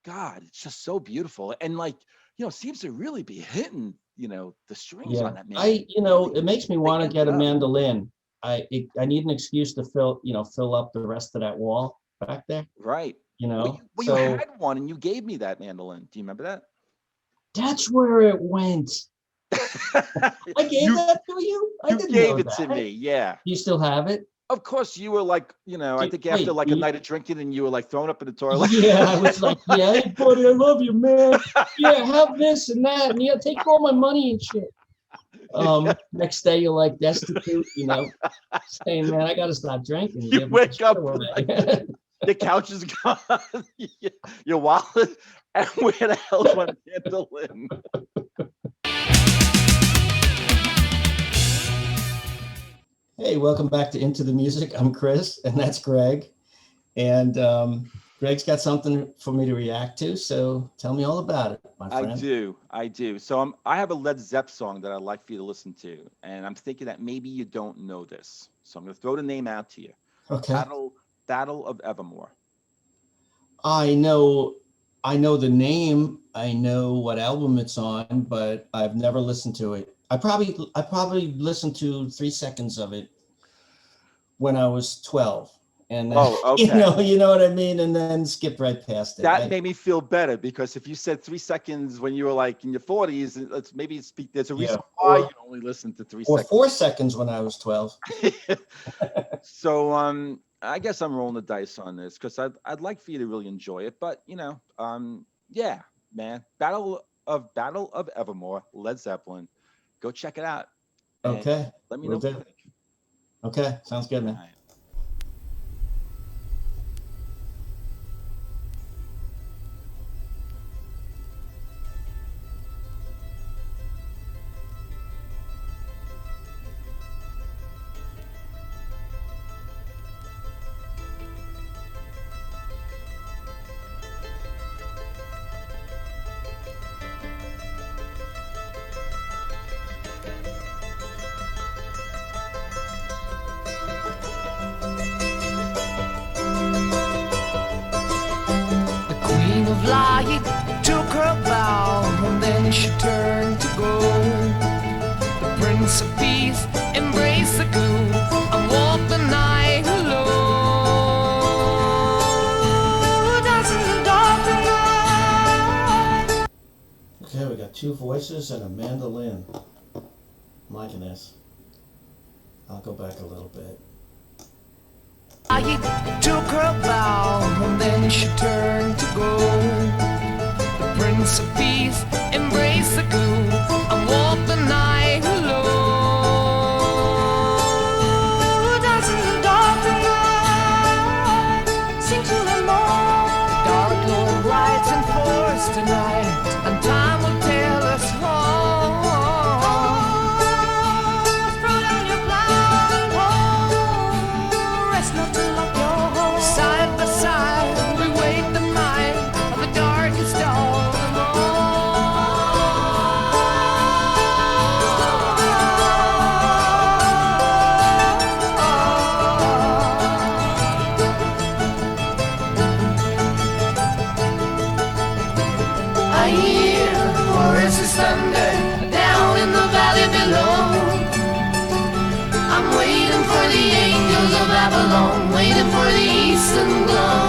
God, it's just so beautiful. And like, seems to really be hitting, the strings Yeah, on that man. Really it makes me they want to amped get it a up. mandolin. I need an excuse to fill up the rest of that wall back there. Right. Well, you So had one and you gave me that mandolin. Do you remember that? that's where it went. I gave you that to you. I you didn't gave know it to that. me. Yeah. You still have it? Of course, you were like, I think after Wait, like a night of drinking, and you were like throwing up in the toilet. yeah, I was like, yeah, hey buddy, I love you, man. Yeah, have this and that, and yeah, take all my money and shit. Next day you're like destitute, saying, man, I gotta stop drinking. You You give me the wake shit up away. like the couch is gone, your wallet, and where the hell's my mandolin? Hey, welcome back to Into the Music. I'm Chris, and that's Greg. And Greg's got something for me to react to, so tell me all about it, my I friend. do. So I have a Led Zepp song that I'd like for you to listen to, and I'm thinking that maybe you don't know this, so I'm going to throw the name out to you. Okay. Battle of Evermore. I know the name. I know what album it's on, but I've never listened to it. I probably listened to 3 seconds of it when I was 12. And Oh, okay. you know what I mean, and then skip right past it. That made me feel better because if you said 3 seconds when you were like in your 40s, there's a reason why you only listened to 3 seconds. Or 4 seconds when I was 12. So I guess I'm rolling the dice on this because I'd like for you to really enjoy it, but yeah, man, Battle of Evermore, Led Zeppelin, go check it out. Okay, let me know what you think. Okay, sounds good, man. Light took her bow, and then she turned to go. The Prince of Peace embraced the gloom and walked the night alone. Dancing in the dark night. Okay, we got 2 voices and a mandolin. I'm liking this. I'll go back a little bit. I took her bow, and then she turned to go. The Prince of Peace embraced the gloom and walked the night alone. Dancing in the dark night, sing to the Lord. The Dark Lord rides in force tonight, and time will tell us all. Waiting for the eastern glow.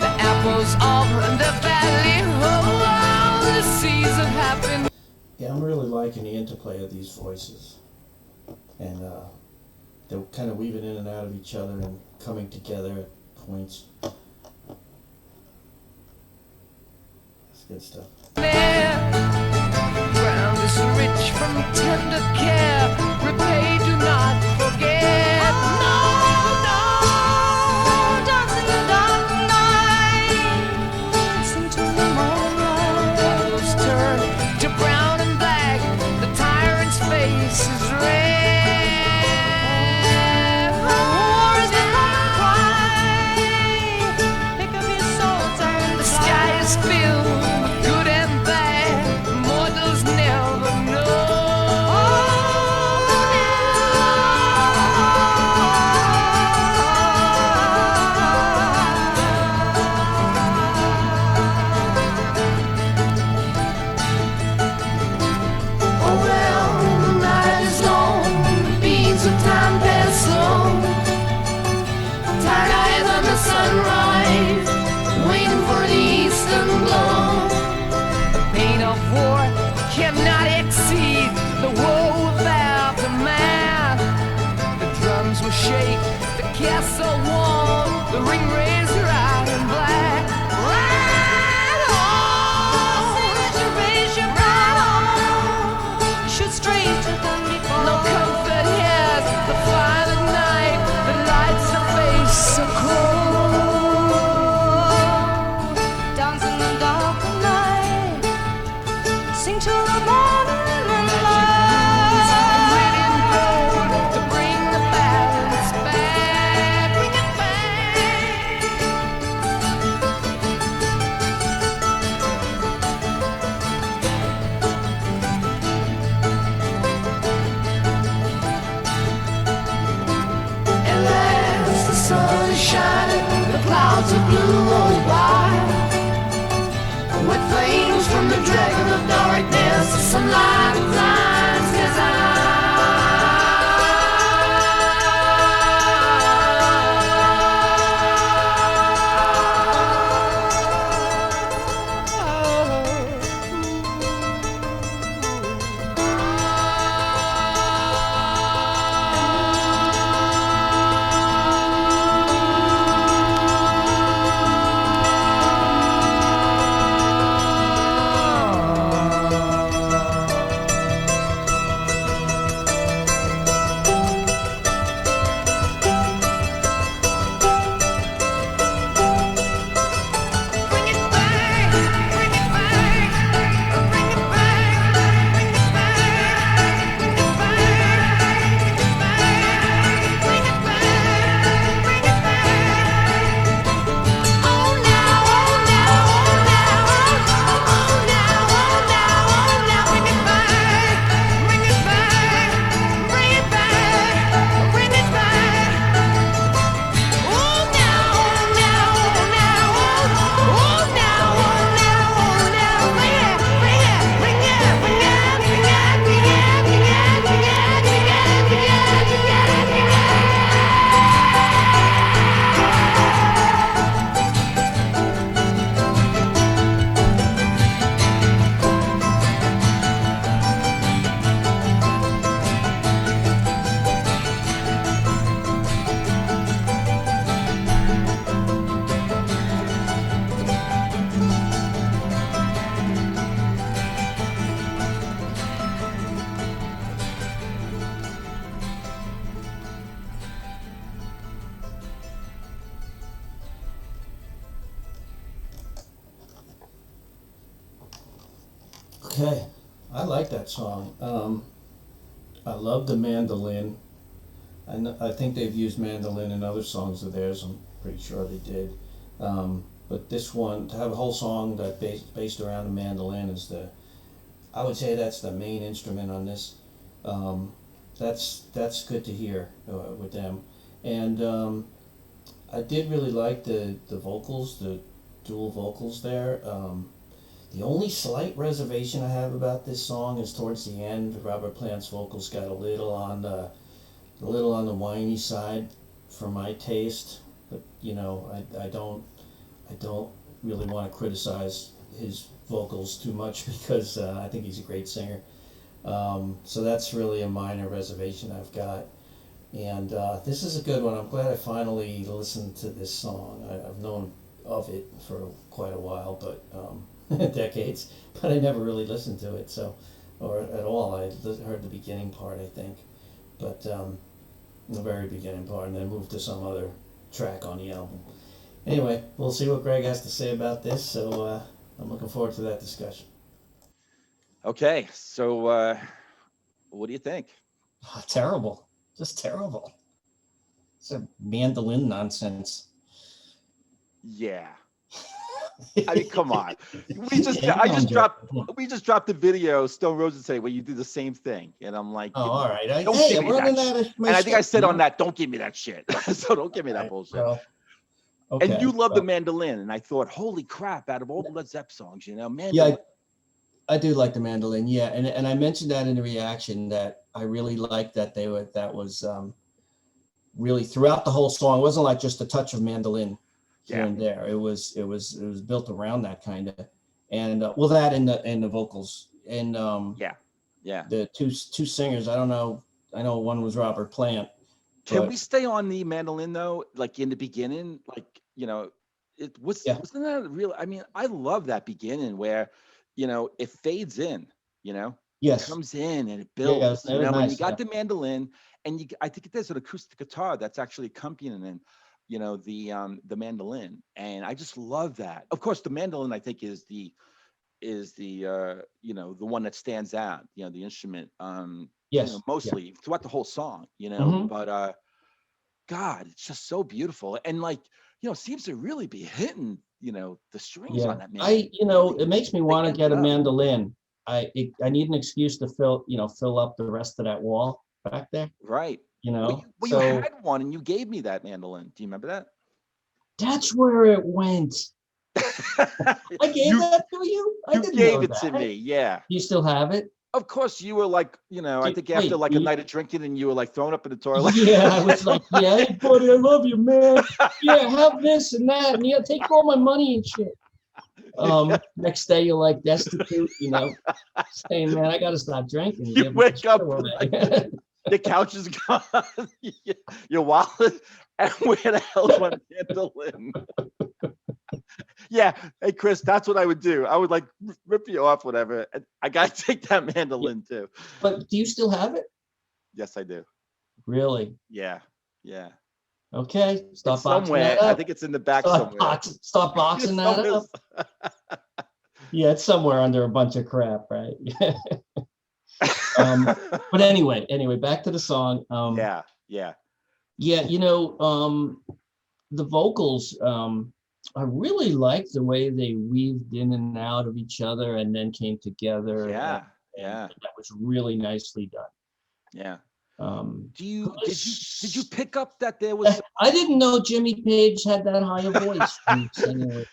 The apples of the valley, oh, the seas of happiness. Yeah, I'm really liking the interplay of these voices. And they're kind of weaving in and out of each other and coming together at points. That's good stuff. Ground is rich from tender care. Repay, do not forget. No. Okay, I like that song. I love the mandolin. I think they've used mandolin in other songs of theirs. I'm pretty sure they did. But this one, to have a whole song that based around the mandolin is I would say that's the main instrument on this. Um, that's good to hear with them. And I did really like the vocals, the dual vocals there. The only slight reservation I have about this song is towards the end. Robert Plant's vocals got a little on the whiny side for my taste. But I don't really want to criticize his vocals too much because I think he's a great singer. So that's really a minor reservation I've got. And this is a good one. I'm glad I finally listened to this song. I've known of it for quite a while, but decades, but I never really listened to it. So, or at all. I heard the beginning part, I think, but the very beginning part, and then moved to some other track on the album. Anyway, we'll see what Greg has to say about this. So I'm looking forward to that discussion. Okay, so what do you think? Oh, terrible, just terrible. It's a mandolin nonsense. Yeah. I mean, come on. We just Yeah, I you just don't dropped do it. we just dropped the video. Stone Roses say, "Well, you do the same thing," and I'm like, Oh, all right. "Don't Hey, give I'm me running that." out Shit. of my And I think I shit, said you on know? that, "Don't give me that shit." So don't give me that Right, bullshit. well, And okay. you love the Well, mandolin, and I thought, "Holy crap!" Out of all the Led Zepp songs, yeah, mandolin. I do like the mandolin. Yeah, and I mentioned that in the reaction that I really liked that was really throughout the whole song. It wasn't like just a touch of mandolin here Yeah, and there. It was built around that kind of, and well, that and the vocals and yeah, yeah. the two singers. I don't know. I know one was Robert Plant, Can we but stay on the mandolin though? Like in the beginning, it yeah, wasn't that real? I mean, I love that beginning where, it fades in, it yes, comes in and it yeah, builds, that was and you nice. got Yeah, the mandolin, and I think there's an acoustic guitar that's actually accompanying, the mandolin, and I just love that. Of course, the mandolin I think is the one that stands out, the instrument, yes, yeah. mostly throughout the whole song, Hmm. but God, it's just so beautiful. And seems to really be hitting, the strings on Yeah, that mandolin. Really it makes me want to picking get it a up. mandolin. I need an excuse to fill up the rest of that wall back there. Right. You Well, know, you so had one and you gave me that mandolin. Do you remember that? that's where it went. I gave you that to you. I you didn't gave know it to that. me. Yeah. You still have it? Of course you were like, I think after Wait, like a night of drinking and you were like thrown up in the toilet. yeah, I was like, yeah, hey buddy, I love you, man. Yeah, have this and that, and yeah, take all my money and shit. Next day you're like destitute, saying, man, I gotta stop drinking. You You give my wake shit up like away. the couch is gone, your wallet, and where the hell's my mandolin? Yeah, hey Chris, that's what I would do. I would like rip you off, whatever. And I gotta take that Yeah, mandolin too. but do you still have it? Yes, I do. Really? Yeah, yeah. Okay, It's stop boxing somewhere. that I up. think it's in the back somewhere. Stop boxing It's that somewhere. up. Yeah, it's somewhere under a bunch of crap, right? But anyway, back to the song. Yeah, yeah, Yeah, the vocals. I really liked the way they weaved in and out of each other and then came together, yeah, and yeah, that was really nicely done. yeah. Um, Did you pick up that there was I didn't know Jimmy Page had that high a voice when singing with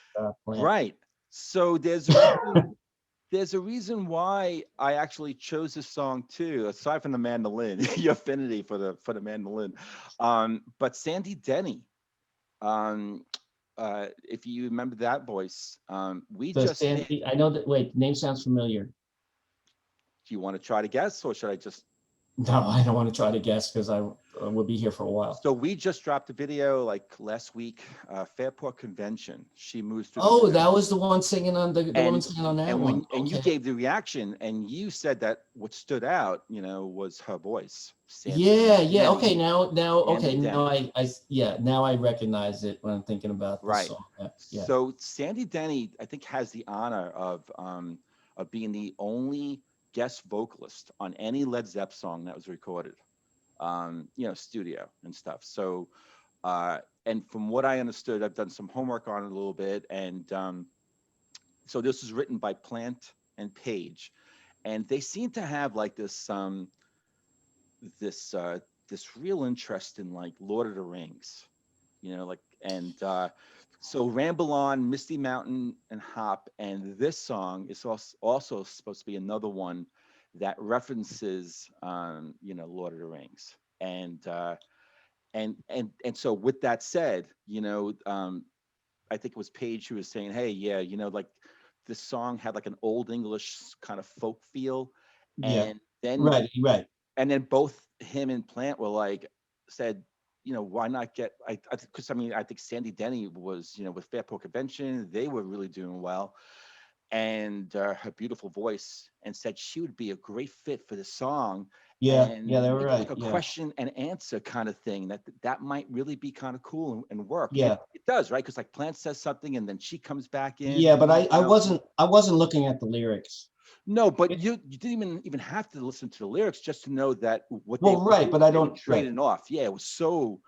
Plant. right? So there's a reason why I actually chose this song too, aside from the mandolin, your affinity for the mandolin. But Sandy Denny, um, if you remember that voice, we The just did. Sandy, I know that. Wait, name sounds familiar. Do you want to try to guess, or should I just? No, I don't want to try to guess because I will be here for a while. So we just dropped a video like last week, Fairport Convention. She moves through. Oh, that was the one singing on the woman and singing on that and one. when you Okay. gave the reaction, and you said that what stood out, was her voice. Yeah. Denny, Okay. Now. Okay. Sandy Now Denny. Now I recognize it when I'm thinking about this Right. song. Yeah. So Sandy Denny, I think, has the honor of of being the only guest vocalist on any Led Zepp song that was recorded, studio and stuff. So, and from what I understood, I've done some homework on it a little bit, and so this was written by Plant and Page, and they seem to have like this this real interest in like Lord of the Rings, like and so Ramble On, Misty Mountain, and Hop, and this song is also supposed to be another one that references Lord of the Rings, and so with that said, I think it was Paige who was saying, hey, yeah, like this song had like an old English kind of folk feel, Yeah. and then Right. and then both him and Plant were like said, why not get because I think Sandy Denny was with Fairport Convention, they were really doing well, and her beautiful voice, and said she would be a great fit for the song, Yeah. and They were maybe like right. a Yeah. question and answer kind of thing that might really be kind of cool and work. And Yeah. it does, right? Because like Plant says something and then she comes back in. Yeah, but I wasn't looking at the lyrics. No, but It, you didn't even have to listen to the lyrics just to know that what well, right, but I they were don't. Right. trading off. Yeah, it was so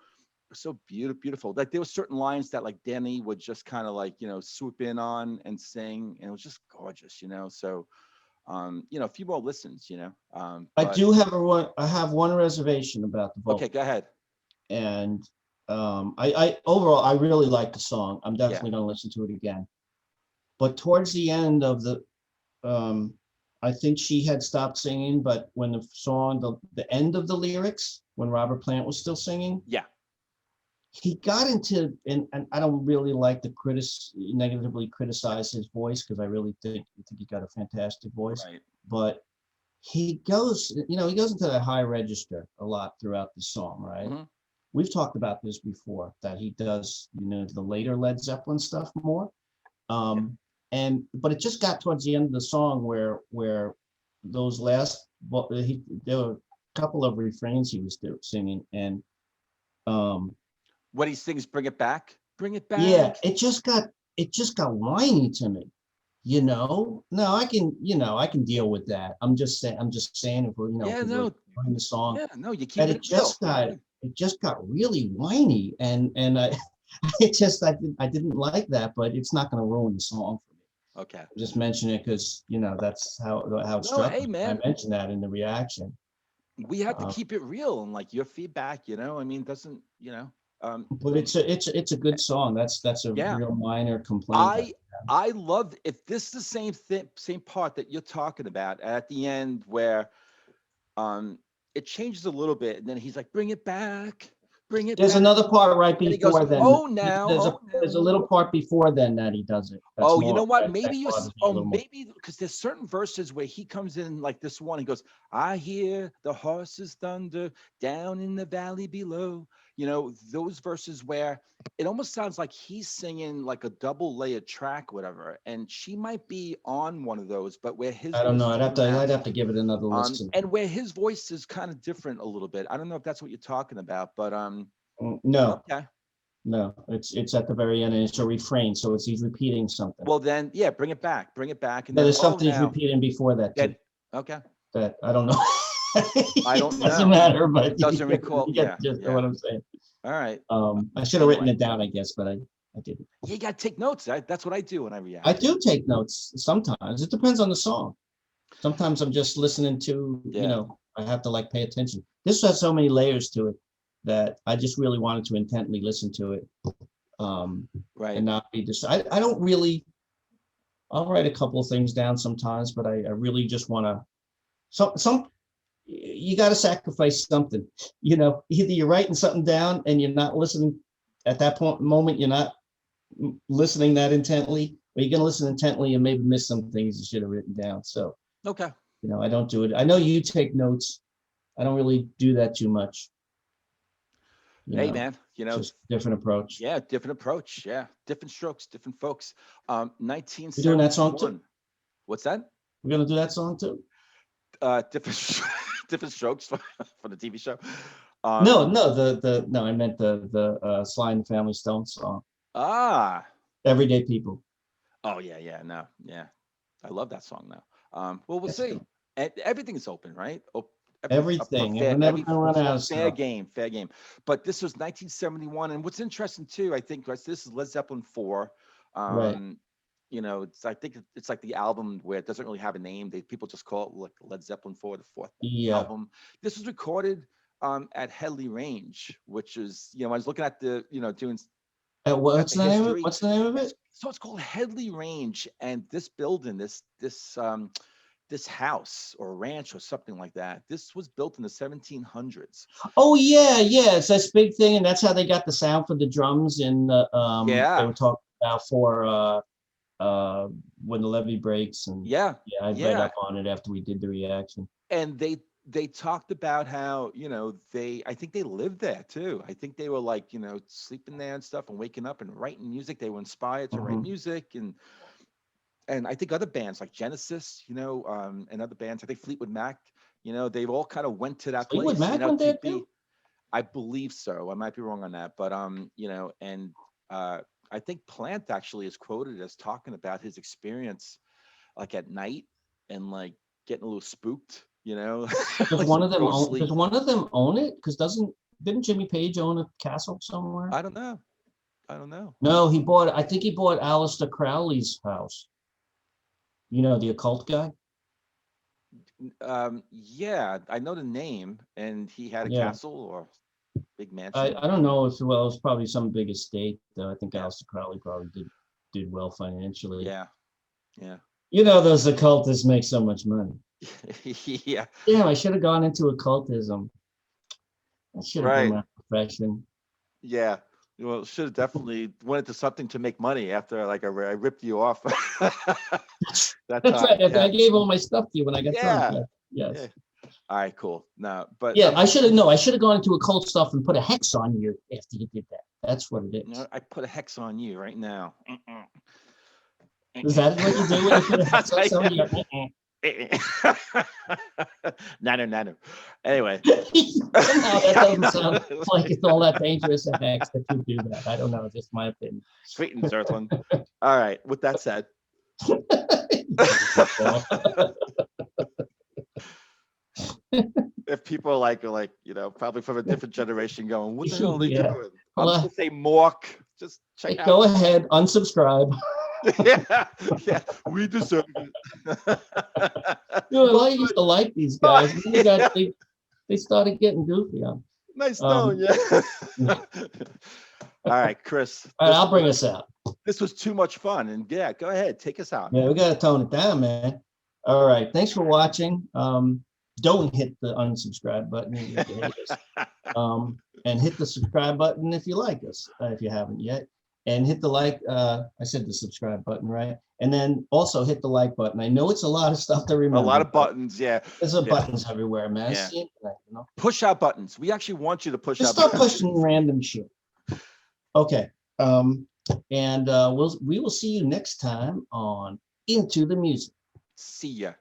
beautiful. Like there were certain lines that like Danny would just kind of like swoop in on and sing, and it was just gorgeous. So a few more listens. I But do have I have one reservation about the okay, vocal, go ahead. and I overall I really like the song. I'm Yeah, definitely going to listen to it again. But towards the end of um, I think she had stopped singing, but when the end of the lyrics, when Robert Plant was still singing, yeah, he got into, and I don't really like to negatively criticize his voice, because I think he got a fantastic voice, right. but he goes into that high register a lot throughout the song, right? Hmm. We've talked about this before, that he does, the later Led Zeppelin stuff more. Yeah. But it just got towards the end of the song where those last, well, there were a couple of refrains he was singing, and um, When he sings "Bring It Back," bring it yeah, back. it just got whiny to me. No, I can deal with that. I'm just saying, if we're, Yeah, because we're no, doing the song, yeah, no, you're that keeping it it real. just got it just got really whiny, and I I didn't like that, but it's not going to ruin the song for me. Okay. I just mention it because that's how it No, struck hey me. I man, mentioned that in the reaction. we have to Uh, keep it real and like your feedback. Doesn't but it's a good song. That's a yeah. real minor complaint. I I love if this is the same part that you're talking about at the end where um it changes a little bit and then he's like bring it There's back, another part right and he goes before then. oh now There's a oh there's a now. little part before then that he does it. That's Oh, you more know what? that Maybe bothers me a little more. maybe because there's certain verses where he comes in like this one. He goes, "I hear the horses thunder down in the valley below." Those verses where it almost sounds like he's singing like a double layered track, whatever. And she might be on one of those, but where his I don't voice know. is I'd have more to I'd have to natural, give it another listen. and where his voice is kind of different a little bit. I don't know if that's what you're talking about, but No, okay. no, it's at the very end, and it's a refrain, so he's repeating something. Well, then, yeah, bring it back, and No, then there's oh something he's now, repeating before that then too. okay. That I don't know. I It don't doesn't know. matter, but Doesn't recall. you Yeah, get just yeah. what I'm saying. All right. I should have written Anyway, it down, I guess, but I didn't. you got to take notes. That's what I do when I I react. do take notes sometimes. It depends on the song. Sometimes I'm just listening to, Yeah. I have to like pay attention. This has so many layers to it that I just really wanted to intently listen to it, Right. and not be just. I don't really. I'll write a couple of things down sometimes, but I really just want to. Some you got to sacrifice something. Either you're writing something down and you're not listening at that moment. You're not listening that intently, or you're going to listen intently and maybe miss some things you should have written down. So, Okay. I don't do it. I know you take notes. I don't really do that too much. Hey, man. Just different approach. Yeah, different approach. Yeah, different strokes, different folks. We're doing that song 1971. too. What's that? We're going to do that song too. Different different strokes for the TV show. No, I meant the Sly and the Family Stone song. Ah. Everyday People. Oh yeah, yeah, no, yeah. I love that song now. Well, we'll That's see. cool. And everything's open, right? Everything's up for Everything, and we're never gonna run out of fair stuff. game, fair game. But this was 1971, and what's interesting too, I think, was this is Led Zeppelin 4. Right. Um, I think it's like the album where it doesn't really have a name. People just call it like Led Zeppelin 4, the fourth Yeah. album. This was recorded at Headley Range, which is, I was looking at the, doing at What's the the name of it? history. What's the name of it? It's called Headley Range, and this building, this house or ranch or something like that. This was built in the 1700s. Oh yeah, yeah. It's this big thing, and that's how they got the sound for the drums in the they Yeah, were talking about for when the levee breaks, and yeah, yeah, I read yeah. up on it after we did the reaction. And they talked about how I think they lived there too. I think they were like sleeping there and stuff and waking up and writing music. They were inspired to write Hmm. music, and I think other bands like Genesis, and other bands. I think Fleetwood Mac, they've all kind of went to that Fleetwood place, Mac went to there be. too. I believe so. I might be wrong on that, but and uh, I think Plant actually is quoted as talking about his experience like at night and like getting a little spooked, Does like one some of them own? ghostly. Does one of them own it? Because didn't Jimmy Page own a castle somewhere? I don't know. I don't know. No, he bought. I think he bought Aleister Crowley's house. You know, the occult guy. Yeah, I know the name, and he had a Yeah. castle or big I, mansion. I don't know if well, it's probably some big estate though. I think Yeah, Aleister Crowley probably did well financially. yeah, yeah, You know, those occultists make so much money. yeah. Damn, I should have gone into occultism. That should have been Right. my profession. Yeah. Well, should have definitely went into something to make money after like I ripped you off that That's time. right. I Yeah. gave all my stuff to you when I got drunk. Yeah. Yes. Yeah. All right. Cool. No, but Yeah, I should have no, I should have gone into occult stuff and put a hex on you after you did that. That's what it is. I put a hex on you right now. Is that what you do when you put a hex on somebody? Nano. Anyway. Somehow that doesn't sound like it's all that dangerous a hex that you do that. I don't know, just my opinion. Sweet and Zertland. All right. With that said. If people are like, probably from a different generation going, what the hell are they Yeah. doing? I'm Well, just gonna say Mork. Just check out. go ahead, unsubscribe. Yeah, we deserve it. Well, I used to like these guys. And then they started getting goofy on. Nice knowing you. All right, Chris. All right, I'll bring us out. This was too much fun, and yeah, go ahead, take us out. Yeah, we got to tone it down, man. All right, thanks for watching. Don't hit the unsubscribe button if you hate us. And hit the subscribe button if you like us, if you haven't yet. And hit the like, I said the subscribe button, right? And then also hit the like button. I know it's a lot of stuff to remember. A lot of buttons, yeah. There's buttons everywhere, man. Yeah. See, you know? Push out buttons. We actually want you to push Just out start buttons. pushing random shit. Okay. And we will see you next time on Into the Music. See ya.